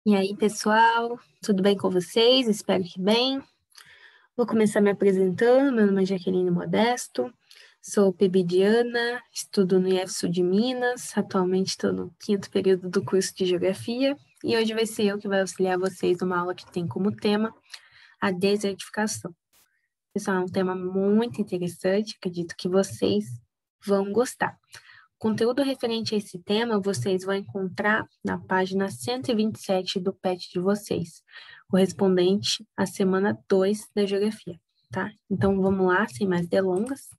E aí, pessoal, tudo bem com vocês? Espero que bem. Vou começar me apresentando. Meu nome é Jaqueline Modesto, sou PIBidiana, estudo no IEF de Minas, atualmente estou no 5º período do curso de Geografia e hoje vai ser eu que vai auxiliar vocês numa aula que tem como tema a desertificação. Pessoal, é um tema muito interessante, acredito que vocês vão gostar. Conteúdo referente a esse tema vocês vão encontrar na página 127 do PET de vocês, correspondente à semana 2 da Geografia, tá? Então, vamos lá, sem mais delongas.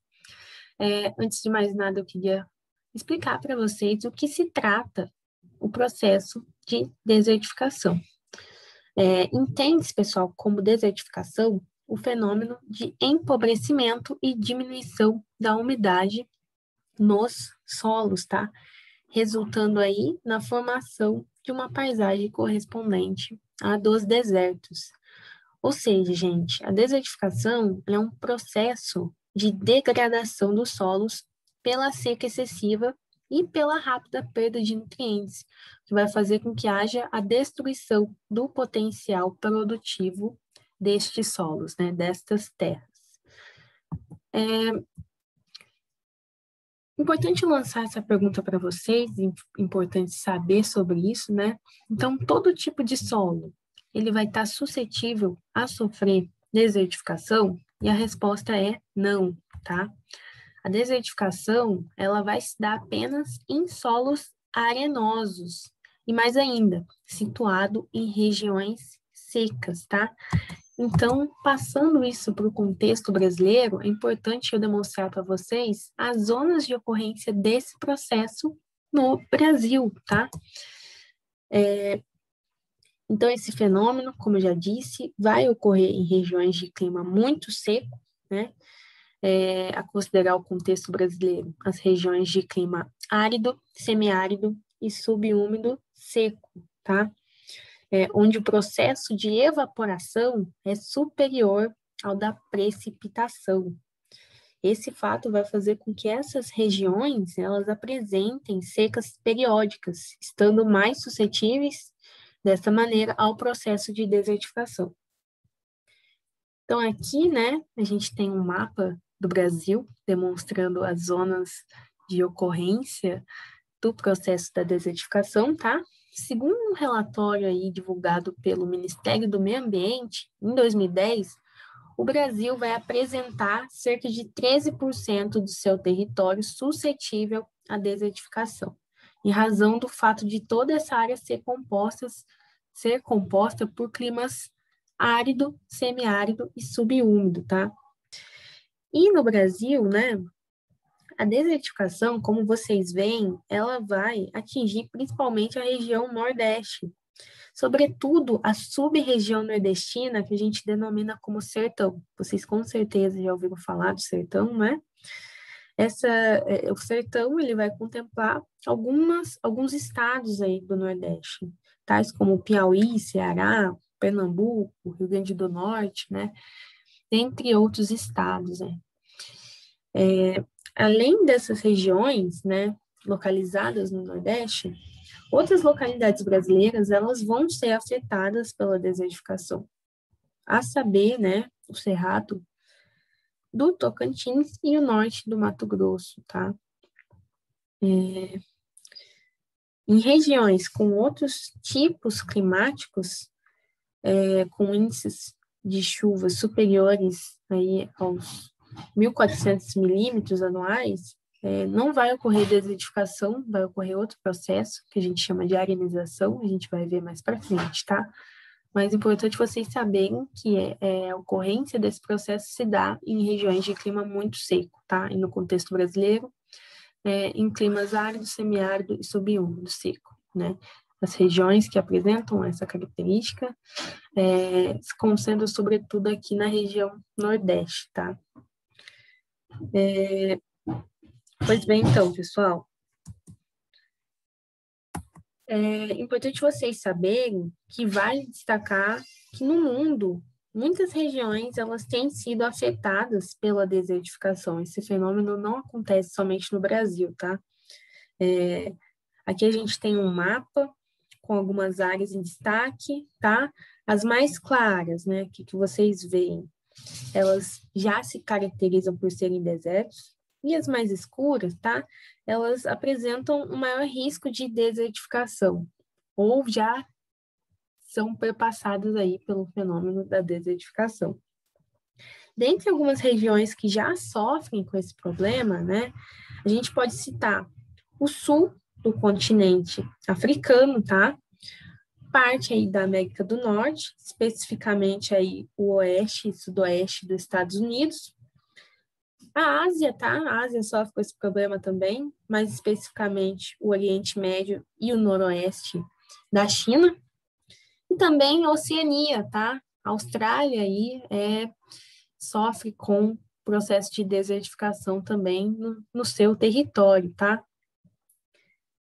Antes de mais nada, eu queria explicar para vocês o que se trata o processo de desertificação. Entende-se, pessoal, como desertificação o fenômeno de empobrecimento e diminuição da umidade nos solos, tá? Resultando aí na formação de uma paisagem correspondente à dos desertos. Ou seja, gente, a desertificação é um processo de degradação dos solos pela seca excessiva e pela rápida perda de nutrientes, que vai fazer com que haja a destruição do potencial produtivo destes solos, né, destas terras. Importante lançar essa pergunta para vocês, importante saber sobre isso, né? Então, todo tipo de solo, ele vai estar suscetível a sofrer desertificação? E a resposta é não, tá? A desertificação, ela vai se dar apenas em solos arenosos, e mais ainda, situado em regiões secas, tá? Então, passando isso para o contexto brasileiro, é importante eu demonstrar para vocês as zonas de ocorrência desse processo no Brasil, tá? Então, esse fenômeno, como eu já disse, vai ocorrer em regiões de clima muito seco, né? A considerar o contexto brasileiro, as regiões de clima árido, semiárido e subúmido seco, tá? Onde o processo de evaporação é superior ao da precipitação. Esse fato vai fazer com que essas regiões elas apresentem secas periódicas, estando mais suscetíveis, dessa maneira, ao processo de desertificação. Então, aqui, né, a gente tem um mapa do Brasil, demonstrando as zonas de ocorrência do processo da desertificação, tá? Segundo um relatório aí divulgado pelo Ministério do Meio Ambiente, em 2010, o Brasil vai apresentar cerca de 13% do seu território suscetível à desertificação, em razão do fato de toda essa área ser composta por climas árido, semiárido e subúmido, tá? E no Brasil, né, a desertificação, como vocês veem, ela vai atingir principalmente a região Nordeste, sobretudo a sub-região nordestina, que a gente denomina como sertão. Vocês com certeza já ouviram falar do sertão, né? O sertão ele vai contemplar alguns estados aí do Nordeste, tais como Piauí, Ceará, Pernambuco, Rio Grande do Norte, né? Entre outros estados, né? Além dessas regiões, né, localizadas no Nordeste, outras localidades brasileiras, elas vão ser afetadas pela desertificação, a saber, né, o Cerrado do Tocantins e o norte do Mato Grosso, tá? Em regiões com outros tipos climáticos, com índices de chuvas superiores aí aos 1.400 milímetros anuais, não vai ocorrer desertificação, vai ocorrer outro processo, que a gente chama de arenização, a gente vai ver mais para frente, tá? Mas é importante vocês saberem que a ocorrência desse processo se dá em regiões de clima muito seco, tá? E no contexto brasileiro, em climas árido, semiárido e subúmido seco, né? As regiões que apresentam essa característica se concentram sobretudo aqui na região Nordeste, tá? Pois bem, então, pessoal, é importante vocês saberem que vale destacar que no mundo, muitas regiões elas têm sido afetadas pela desertificação. Esse fenômeno não acontece somente no Brasil, tá? Aqui a gente tem um mapa com algumas áreas em destaque, tá? As mais claras, né, que vocês veem, elas já se caracterizam por serem desertos, e as mais escuras, tá? Elas apresentam um maior risco de desertificação, ou já são perpassadas aí pelo fenômeno da desertificação. Dentre algumas regiões que já sofrem com esse problema, né, a gente pode citar o sul do continente africano, tá? Parte aí da América do Norte, especificamente aí o oeste e sudoeste dos Estados Unidos. A Ásia, tá? A Ásia sofre com esse problema também, mais especificamente o Oriente Médio e o noroeste da China. E também a Oceania, tá? A Austrália aí sofre com processo de desertificação também no seu território, tá?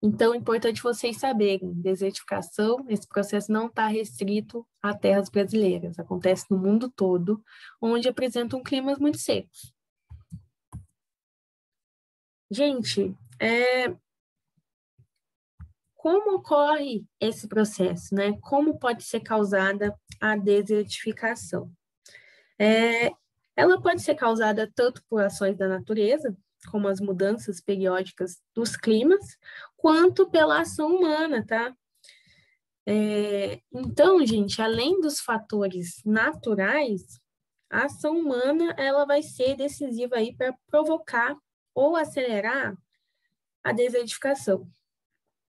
Então, é importante vocês saberem, desertificação, esse processo não está restrito a terras brasileiras, acontece no mundo todo, onde apresentam climas muito secos. Gente, como ocorre esse processo, né? Como pode ser causada a desertificação? Ela pode ser causada tanto por ações da natureza, como as mudanças periódicas dos climas, quanto pela ação humana, tá? Então, gente, além dos fatores naturais, a ação humana ela vai ser decisiva aí para provocar ou acelerar a desertificação.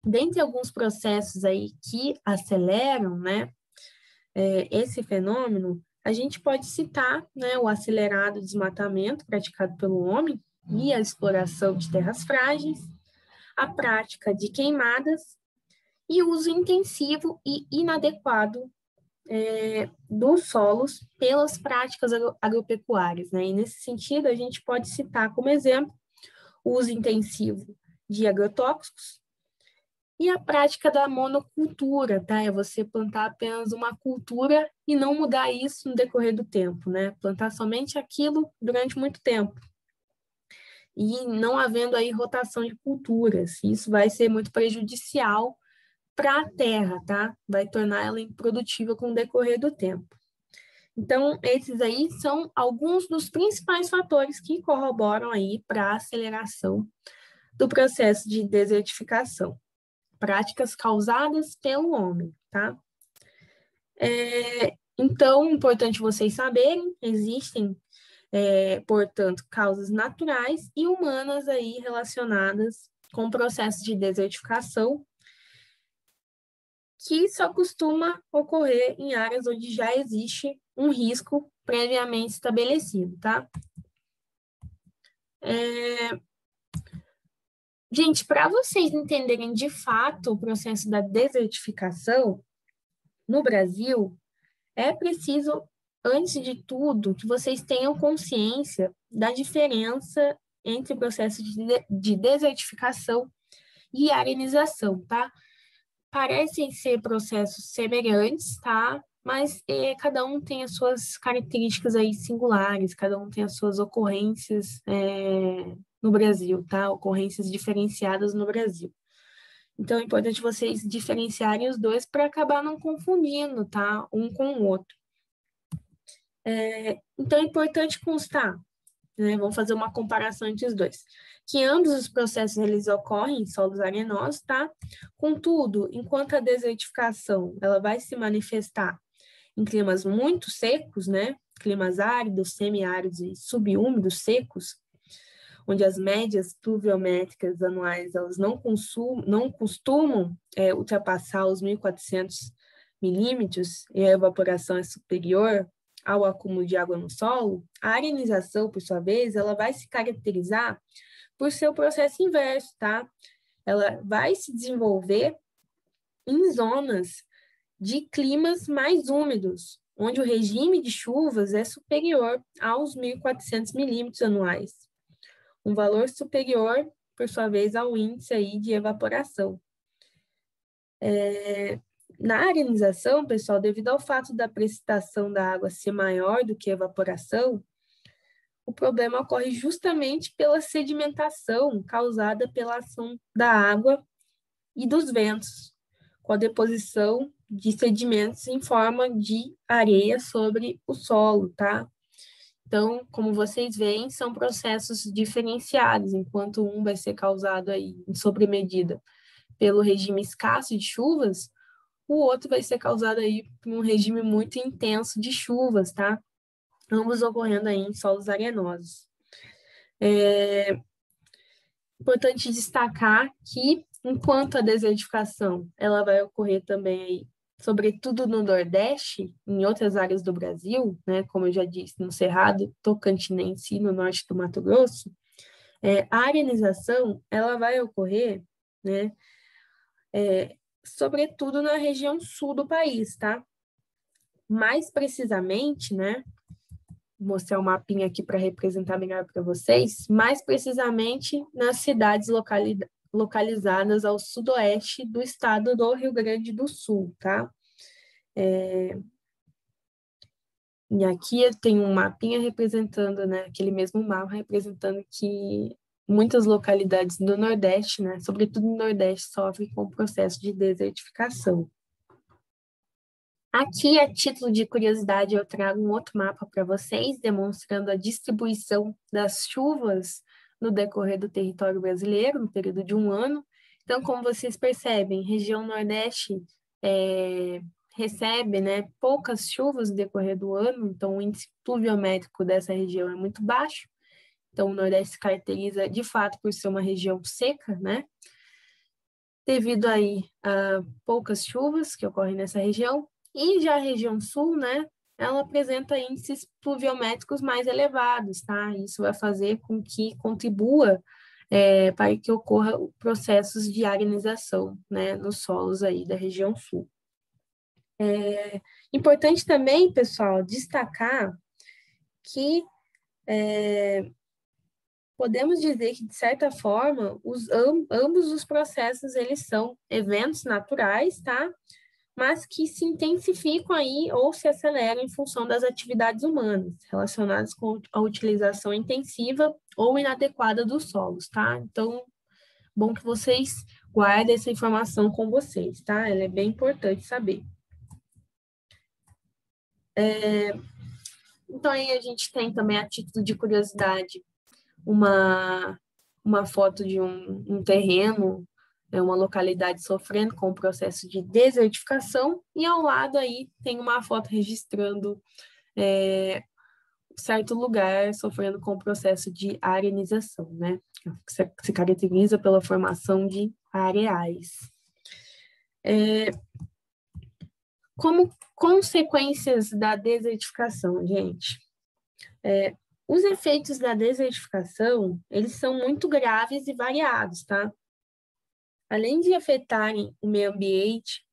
Dentre alguns processos aí que aceleram, né, esse fenômeno, a gente pode citar, né, o acelerado desmatamento praticado pelo homem e a exploração de terras frágeis, a prática de queimadas e o uso intensivo e inadequado dos solos pelas práticas agropecuárias, né? E nesse sentido, a gente pode citar como exemplo o uso intensivo de agrotóxicos e a prática da monocultura, tá? É você plantar apenas uma cultura e não mudar isso no decorrer do tempo, né? Plantar somente aquilo durante muito tempo. E não havendo aí rotação de culturas. Isso vai ser muito prejudicial para a terra, tá? Vai tornar ela improdutiva com o decorrer do tempo. Então, esses aí são alguns dos principais fatores que corroboram aí para a aceleração do processo de desertificação. Práticas causadas pelo homem, tá? Então, importante vocês saberem, existem, portanto, causas naturais e humanas aí relacionadas com o processo de desertificação, que só costuma ocorrer em áreas onde já existe um risco previamente estabelecido, tá? Gente, para vocês entenderem de fato o processo da desertificação no Brasil, é preciso, antes de tudo, que vocês tenham consciência da diferença entre o processo de desertificação e arenização, tá? Parecem ser processos semelhantes, tá? Mas cada um tem as suas características aí singulares, cada um tem as suas ocorrências no Brasil, tá? Ocorrências diferenciadas no Brasil. Então, é importante vocês diferenciarem os dois para acabar não confundindo, tá? Um com o outro. Então, é importante constar, né? Vamos fazer uma comparação entre os dois. Que ambos os processos eles ocorrem em solos arenosos, tá? Contudo, enquanto a desertificação ela vai se manifestar em climas muito secos, né? Climas áridos, semiáridos e subúmidos secos, onde as médias pluviométricas anuais elas não costumam ultrapassar os 1.400 milímetros e a evaporação é superior ao acúmulo de água no solo, a arenização, por sua vez, ela vai se caracterizar por seu processo inverso, tá? Ela vai se desenvolver em zonas de climas mais úmidos, onde o regime de chuvas é superior aos 1.400 milímetros anuais, um valor superior, por sua vez, ao índice aí de evaporação. Na arenização, pessoal, devido ao fato da precipitação da água ser maior do que a evaporação, o problema ocorre justamente pela sedimentação causada pela ação da água e dos ventos, com a deposição de sedimentos em forma de areia sobre o solo, tá? Então, como vocês veem, são processos diferenciados, enquanto um vai ser causado aí em sobremedida pelo regime escasso de chuvas, o outro vai ser causado aí por um regime muito intenso de chuvas, tá? Ambos ocorrendo aí em solos arenosos. É importante destacar que, enquanto a desertificação ela vai ocorrer também aí, sobretudo no Nordeste, em outras áreas do Brasil, né, como eu já disse, no Cerrado Tocantinense e no norte do Mato Grosso, a arenização ela vai ocorrer, né, sobretudo na região sul do país, tá? Mais precisamente, né, vou mostrar um mapinha aqui para representar melhor para vocês, mais precisamente nas cidades localizadas ao sudoeste do estado do Rio Grande do Sul, tá? E aqui eu tenho um mapinha representando, né, aquele mesmo mapa representando que muitas localidades do Nordeste, né, sobretudo no Nordeste, sofrem com o processo de desertificação. Aqui, a título de curiosidade, eu trago um outro mapa para vocês, demonstrando a distribuição das chuvas no decorrer do território brasileiro, no período de um ano. Então, como vocês percebem, região Nordeste recebe, né, poucas chuvas no decorrer do ano, então o índice pluviométrico dessa região é muito baixo. Então, o Nordeste se caracteriza, de fato, por ser uma região seca, né? Devido aí a poucas chuvas que ocorrem nessa região, e já a região sul, né, ela apresenta índices pluviométricos mais elevados, tá? Isso vai fazer com que contribua para que ocorra processos de arenização, né, nos solos aí da região sul. Importante também, pessoal, destacar que podemos dizer que, de certa forma, ambos os processos, eles são eventos naturais, tá? Mas que se intensificam aí ou se aceleram em função das atividades humanas, relacionadas com a utilização intensiva ou inadequada dos solos, tá? Então, bom que vocês guardem essa informação com vocês, tá? Ela é bem importante saber. Então, aí a gente tem também, a título de curiosidade, uma foto de um terreno, uma localidade sofrendo com o processo de desertificação, e ao lado aí tem uma foto registrando certo lugar sofrendo com o processo de arenização, né? Que se caracteriza pela formação de areais. Como consequências da desertificação, gente, os efeitos da desertificação, eles são muito graves e variados, tá? Além de afetarem o meio ambiente,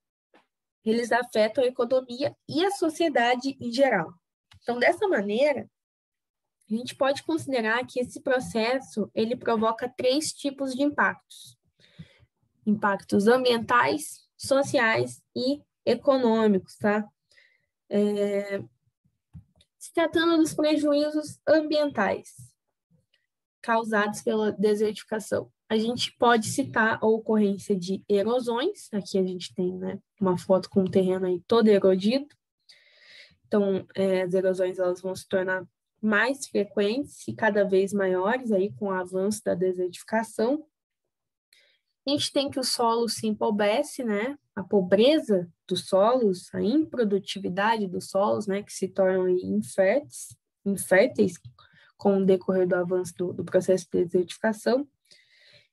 eles afetam a economia e a sociedade em geral. Então, dessa maneira, a gente pode considerar que esse processo, ele provoca 3 tipos de impactos. Impactos ambientais, sociais e econômicos, tá? Se tratando dos prejuízos ambientais causados pela desertificação, a gente pode citar a ocorrência de erosões. Aqui a gente tem, né, uma foto com o terreno aí todo erodido. Então, as erosões elas vão se tornar mais frequentes e cada vez maiores aí com o avanço da desertificação. A gente tem que o solo se empobrece, né? A pobreza dos solos, a improdutividade dos solos, né? Que se tornam inférteis com o decorrer do avanço do processo de desertificação.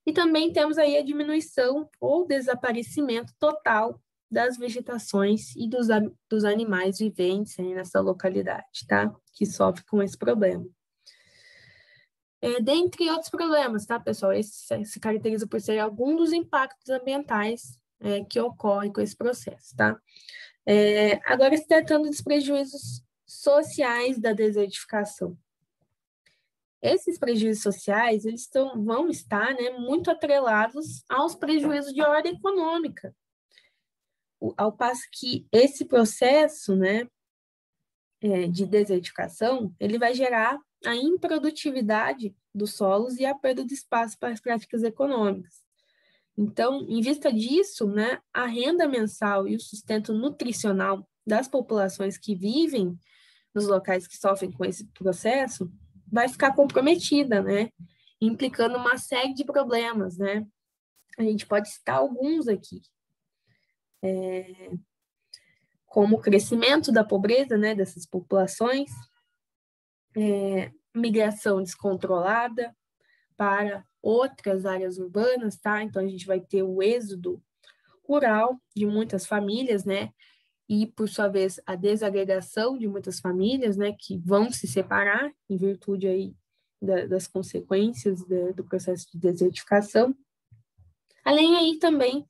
E também temos aí a diminuição ou desaparecimento total das vegetações e dos animais viventes aí nessa localidade, tá? Que sofre com esse problema. Dentre outros problemas, tá, pessoal? Esse se caracteriza por ser algum dos impactos ambientais que ocorrem com esse processo, tá? Agora, se tratando dos prejuízos sociais da desertificação. Esses prejuízos sociais, eles vão estar, né, muito atrelados aos prejuízos de ordem econômica. Ao passo que esse processo, né, de desertificação, ele vai gerar a improdutividade dos solos e a perda de espaço para as práticas econômicas. Então, em vista disso, né, a renda mensal e o sustento nutricional das populações que vivem nos locais que sofrem com esse processo vai ficar comprometida, né, implicando uma série de problemas, né. A gente pode citar alguns aqui, como o crescimento da pobreza, né, dessas populações, migração descontrolada para outras áreas urbanas, tá? Então, a gente vai ter o êxodo rural de muitas famílias, né? E, por sua vez, a desagregação de muitas famílias, né? Que vão se separar em virtude aí das consequências do processo de desertificação. Além aí também,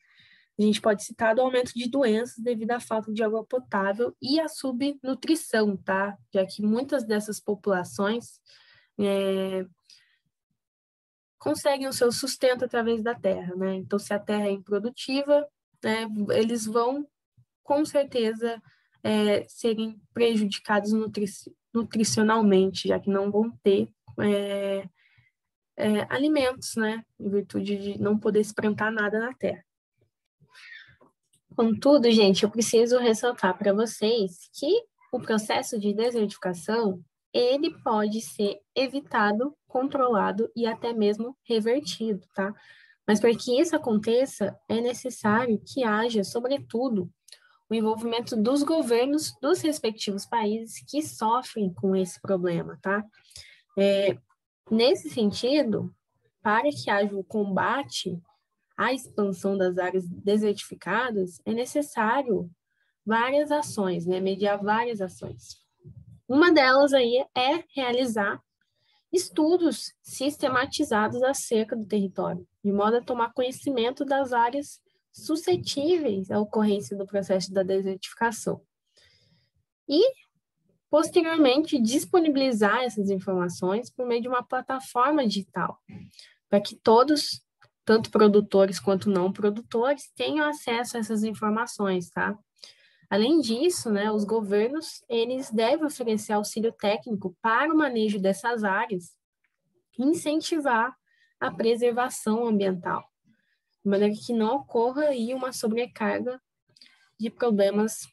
a gente pode citar do aumento de doenças devido à falta de água potável e à subnutrição, tá? Já que muitas dessas populações conseguem o seu sustento através da terra, né? Então, se a terra é improdutiva, né, eles vão, com certeza, serem prejudicados nutricionalmente, já que não vão ter alimentos, né? Em virtude de não poder se plantar nada na terra. Contudo, gente, eu preciso ressaltar para vocês que o processo de desertificação, ele pode ser evitado, controlado e até mesmo revertido, tá? Mas para que isso aconteça, é necessário que haja, sobretudo, o envolvimento dos governos dos respectivos países que sofrem com esse problema, tá? Nesse sentido, para que haja o combate à expansão das áreas desertificadas, é necessário várias ações, né? Mediar várias ações. Uma delas aí é realizar estudos sistematizados acerca do território, de modo a tomar conhecimento das áreas suscetíveis à ocorrência do processo da desertificação. E, posteriormente, disponibilizar essas informações por meio de uma plataforma digital, para que todos, tanto produtores quanto não produtores, tenham acesso a essas informações, tá? Além disso, né, os governos, eles devem oferecer auxílio técnico para o manejo dessas áreas, incentivar a preservação ambiental, de maneira que não ocorra aí uma sobrecarga de problemas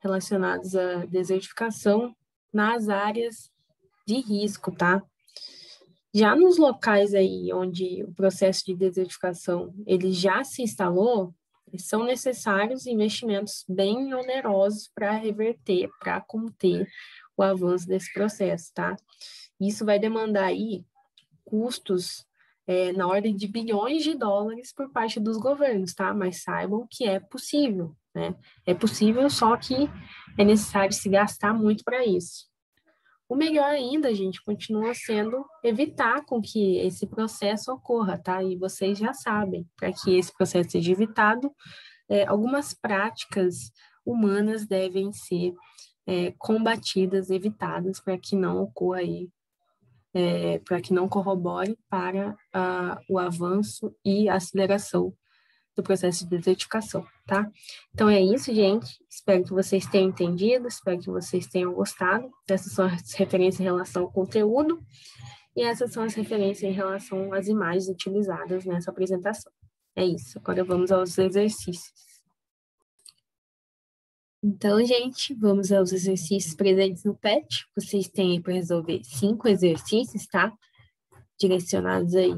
relacionados à desertificação nas áreas de risco, tá? Já nos locais aí onde o processo de desertificação ele já se instalou, são necessários investimentos bem onerosos para reverter, para conter o avanço desse processo, tá? Isso vai demandar aí custos na ordem de bilhões de dólares por parte dos governos, tá? Mas saibam que é possível, né? É possível, só que é necessário se gastar muito para isso. O melhor ainda, gente, continua sendo evitar com que esse processo ocorra, tá? E vocês já sabem, para que esse processo seja evitado, algumas práticas humanas devem ser combatidas, evitadas, para que não ocorra aí, para que não corrobore para o avanço e a aceleração do processo de desertificação, tá? Então é isso, gente. Espero que vocês tenham entendido, espero que vocês tenham gostado. Essas são as referências em relação ao conteúdo e essas são as referências em relação às imagens utilizadas nessa apresentação. É isso. Agora vamos aos exercícios. Então, gente, vamos aos exercícios presentes no PET. Vocês têm aí para resolver 5 exercícios, tá? Direcionados aí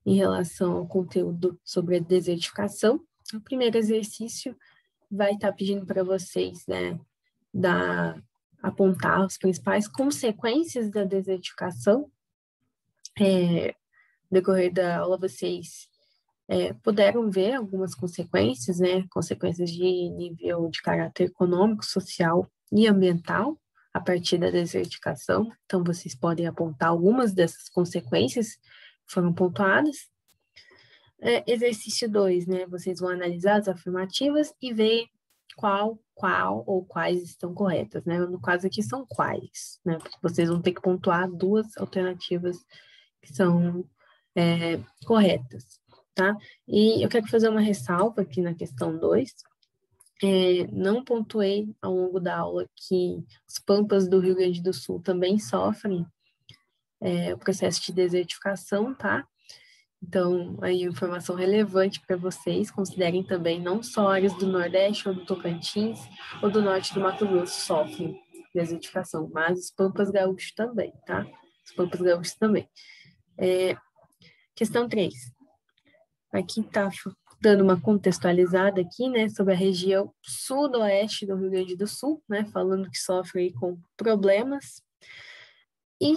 em relação ao conteúdo sobre a desertificação. O primeiro exercício vai estar pedindo para vocês, né, apontar as principais consequências da desertificação. No decorrer da aula, vocês puderam ver algumas consequências, né, consequências de nível de caráter econômico, social e ambiental a partir da desertificação. Então, vocês podem apontar algumas dessas consequências que foram pontuadas. Exercício 2, né? Vocês vão analisar as afirmativas e ver qual ou quais estão corretas, né? No caso aqui são quais, né? Porque vocês vão ter que pontuar 2 alternativas que são corretas, tá? E eu quero fazer uma ressalva aqui na questão 2. Não pontuei ao longo da aula que os pampas do Rio Grande do Sul também sofrem o processo de desertificação, tá? Então, aí, informação relevante para vocês, considerem também não só áreas do Nordeste ou do Tocantins ou do Norte do Mato Grosso sofrem desertificação, mas os Pampas Gaúchos também, tá? Os Pampas Gaúchos também. Questão 3. Aqui está dando uma contextualizada aqui, né, sobre a região sudoeste do Rio Grande do Sul, né, falando que sofre aí com problemas e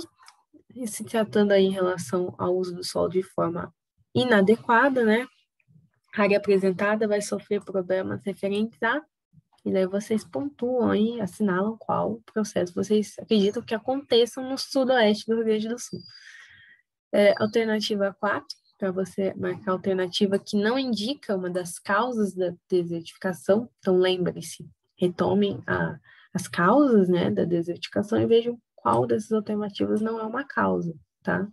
se tratando aí em relação ao uso do solo de forma inadequada, né, a área apresentada vai sofrer problemas referentes a, e daí vocês pontuam aí, assinalam qual processo vocês acreditam que aconteçam no sudoeste do Rio Grande do Sul. Alternativa 4, para você marcar a alternativa que não indica uma das causas da desertificação. Então, lembre-se, retomem as causas, né, da desertificação e vejam qual dessas alternativas não é uma causa, tá?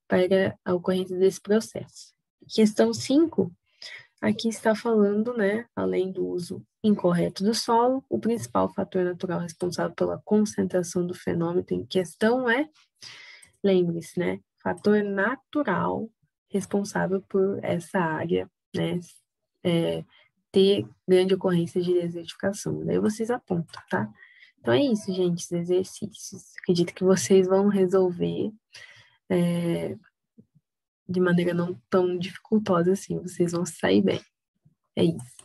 Para a ocorrência desse processo. Questão 5, aqui está falando, né, além do uso incorreto do solo, o principal fator natural responsável pela concentração do fenômeno em questão é, lembre-se, né, fator natural responsável por essa área, né, ter grande ocorrência de desertificação. Daí vocês apontam, tá? Então é isso, gente, os exercícios. Acredito que vocês vão resolver de maneira não tão dificultosa assim, vocês vão sair bem. É isso.